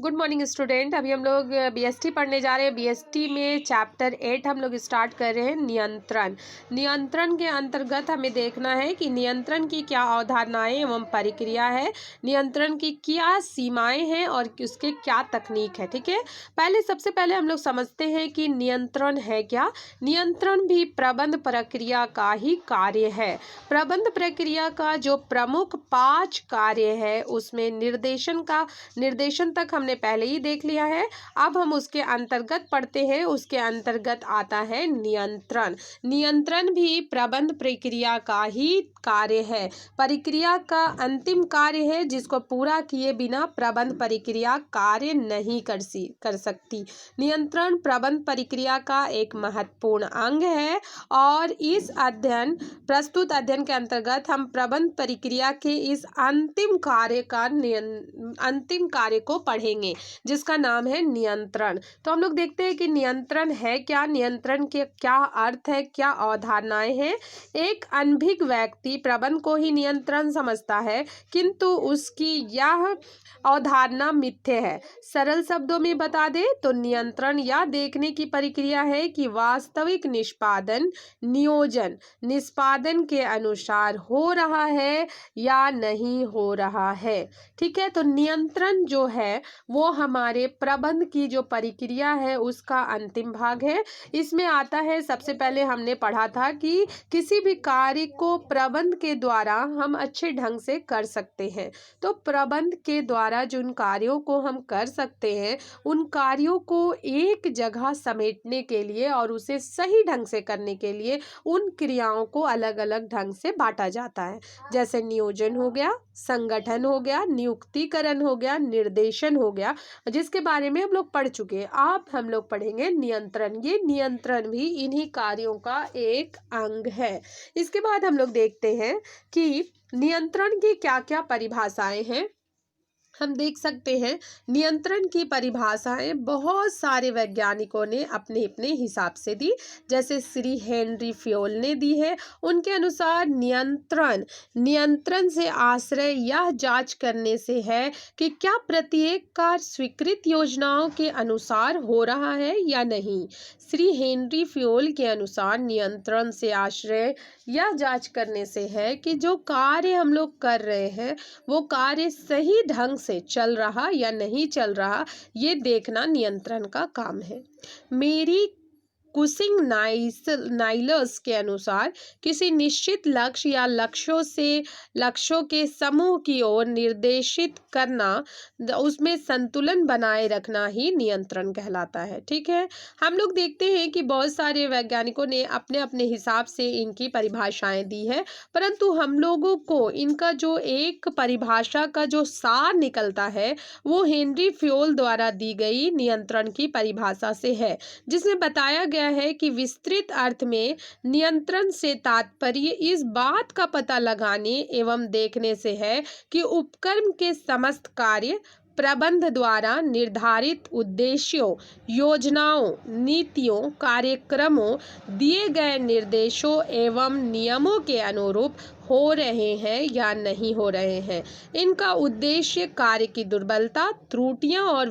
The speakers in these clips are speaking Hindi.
Good morning student. अभी हम लोग बीएसटी पढ़ने जा रहे हैं। बीएसटी में चैप्टर 8 हम लोग स्टार्ट कर रहे हैं। नियंत्रण। नियंत्रण के अंतर्गत हमें देखना है कि नियंत्रण की क्या अवधारणाएं एवं प्रक्रिया है, नियंत्रण की क्या सीमाएं हैं और उसके क्या तकनीक है। ठीक है, सबसे पहले हम लोग समझते हैं कि नियंत्रण है क्या। नियंत्रण भी प्रबंध प्रक्रिया का ही कार्य है। प्रबंध प्रक्रिया का जो प्रमुख 5 कार्य है उसमें निर्देशन तक हमने पहले ही देख लिया है। अब हम उसके अंतर्गत पढ़ते हैं। उसके अंतर्गत आता है नियंत्रण। नियंत्रण भी प्रबंध प्रक्रिया का ही कार्य है। प्रक्रिया का अंतिम कार्य है जिसको पूरा किए बिना प्रबंध प्रक्रिया कार्य नहीं कर सकती। नियंत्रण प्रबंध प्रक्रिया का एक महत्वपूर्ण अंग है और इस प्रस्तुत अध्ययन के अंतर्गत हम प्रबंध प्रक्रिया के इस अंतिम कार्य को पढ़ेंगे जिसका नाम है नियंत्रण। तो हम लोग देखते हैं कि नियंत्रण है क्या, नियंत्रण के क्या अर्थ है, क्या अवधारणाएं हैं। एक अनभिज्ञ व्यक्ति प्रबंध को ही नियंत्रण समझता है किंतु उसकी यह अवधारणा मिथ्या है। सरल शब्दों में बता दे तो नियंत्रण यह देखने की प्रक्रिया है कि वास्तविक निष्पादन के अनुसार हो रहा है या नहीं हो रहा है। ठीक है, तो नियंत्रण जो है वो हमारे प्रबंध की जो प्रक्रिया है उसका अंतिम भाग है। इसमें आता है, सबसे पहले हमने पढ़ा था कि किसी भी कार्य को प्रबंध के द्वारा हम अच्छे ढंग से कर सकते हैं। तो प्रबंध के द्वारा जिन कार्यों को हम कर सकते हैं उन कार्यों को एक जगह समेटने के लिए और उसे सही ढंग से करने के लिए उन क्रियाओं को अलग अलग ढंग से बांटा जाता है। जैसे नियोजन हो गया, संगठन हो गया, नियुक्तिकरण हो गया, निर्देशन हो गया, जिसके बारे में हम लोग पढ़ चुके हैं। अब हम लोग पढ़ेंगे नियंत्रण। ये नियंत्रण भी इन्हीं कार्यों का एक अंग है। इसके बाद हम लोग देखते हैं कि नियंत्रण की क्या क्या परिभाषाएं हैं। हम देख सकते हैं नियंत्रण की परिभाषाएं बहुत सारे वैज्ञानिकों ने अपने अपने हिसाब से दी। जैसे श्री हेनरी फ्योल ने दी है। उनके अनुसार नियंत्रण से आश्रय यह जांच करने से है कि क्या प्रत्येक कार्य स्वीकृत योजनाओं के अनुसार हो रहा है या नहीं। श्री हेनरी फ्योल के अनुसार नियंत्रण से आश्रय यह जांच करने से है कि जो कार्य हम लोग कर रहे हैं वो कार्य सही ढंग से चल रहा या नहीं चल रहा, ये देखना नियंत्रण का काम है। मेरी कुसिंग नाइलर्स के अनुसार किसी निश्चित लक्ष्य या लक्ष्यों के समूह की ओर निर्देशित करना, उसमें संतुलन बनाए रखना ही नियंत्रण कहलाता है। ठीक है, हम लोग देखते हैं कि बहुत सारे वैज्ञानिकों ने अपने अपने हिसाब से इनकी परिभाषाएं दी है, परंतु हम लोगों को इनका जो एक परिभाषा का जो सार निकलता है वो हेनरी फ्योल द्वारा दी गई नियंत्रण की परिभाषा से है, जिसमें बताया गया है कि विस्तृत अर्थ में नियंत्रण से तात्पर्य इस बात का पता लगाने एवं देखने से है कि उपक्रम के समस्त कार्य प्रबंध द्वारा निर्धारित उद्देश्यों, योजनाओं, नीतियों, कार्यक्रमों, दिए गए निर्देशों एवं नियमों के अनुरूप हो रहे हैं या नहीं हो रहे हैं। इनका उद्देश्य कार्य की दुर्बलता, त्रुटियां और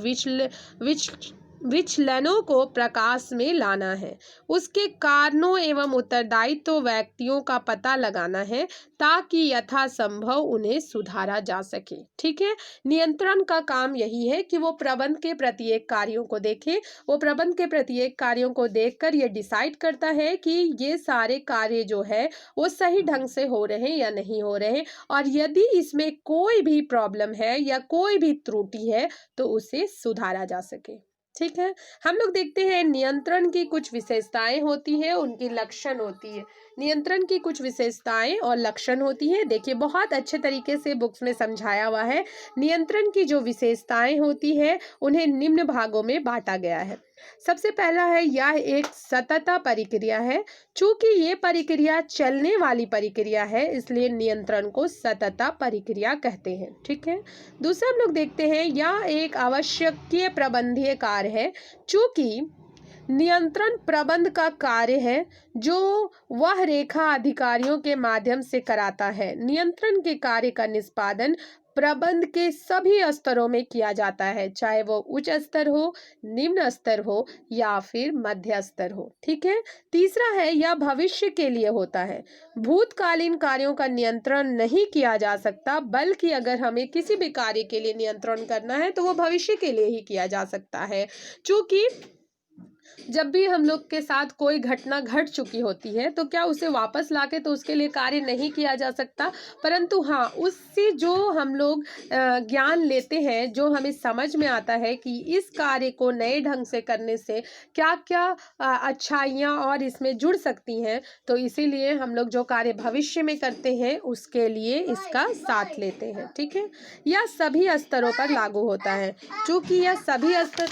विचलनों को प्रकाश में लाना है। उसके कारणों एवं उत्तरदायित्व व्यक्तियों का पता लगाना है ताकि यथासंभव उन्हें सुधारा जा सके। ठीक है, नियंत्रण का काम यही है कि वो प्रबंध के प्रत्येक कार्यों को देखे। वो प्रबंध के प्रत्येक कार्यों को देखकर ये डिसाइड करता है कि ये सारे कार्य जो है वो सही ढंग से हो रहे हैं या नहीं हो रहे, और यदि इसमें कोई भी प्रॉब्लम है या कोई भी त्रुटि है तो उसे सुधारा जा सके। ठीक है, हम लोग देखते हैं नियंत्रण की कुछ विशेषताएं होती है, उनकी लक्षण होती है। नियंत्रण की कुछ विशेषताएं और लक्षण होती है। देखिए, बहुत अच्छे तरीके से बुक्स में समझाया हुआ है। नियंत्रण की जो विशेषताएं होती है उन्हें निम्न भागों में बांटा गया है। सबसे पहला है, यह एक सतत प्रक्रिया है। चूंकि ये प्रक्रिया चलने वाली प्रक्रिया है इसलिए नियंत्रण को सतत प्रक्रिया कहते हैं। ठीक है, दूसरा हम लोग देखते हैं, यह एक आवश्यकीय प्रबंधीय कार्य है। चूंकि नियंत्रण प्रबंध का कार्य है जो वह रेखा अधिकारियों के माध्यम से कराता है। नियंत्रण के कार्य का निष्पादन प्रबंध के सभी स्तरों में किया जाता है, चाहे वो उच्च स्तर हो, निम्न स्तर हो या फिर मध्य स्तर हो। ठीक है। तीसरा है, यह भविष्य के लिए होता है। भूतकालीन कार्यों का नियंत्रण नहीं किया जा सकता, बल्कि अगर हमें किसी भी कार्य के लिए नियंत्रण करना है तो वो भविष्य के लिए ही किया जा सकता है। चूंकि जब भी हम लोग के साथ कोई घटना घट चुकी होती है तो क्या उसे वापस लाके तो उसके लिए कार्य नहीं किया जा सकता, परंतु हाँ, उससे जो हम लोग ज्ञान लेते हैं, जो हमें समझ में आता है कि इस कार्य को नए ढंग से करने से क्या क्या अच्छाइयाँ और इसमें जुड़ सकती हैं, तो इसीलिए हम लोग जो कार्य भविष्य में करते हैं उसके लिए इसका साथ लेते हैं। ठीक है। यह सभी स्तरों पर लागू होता है। चूंकि यह सभी स्तर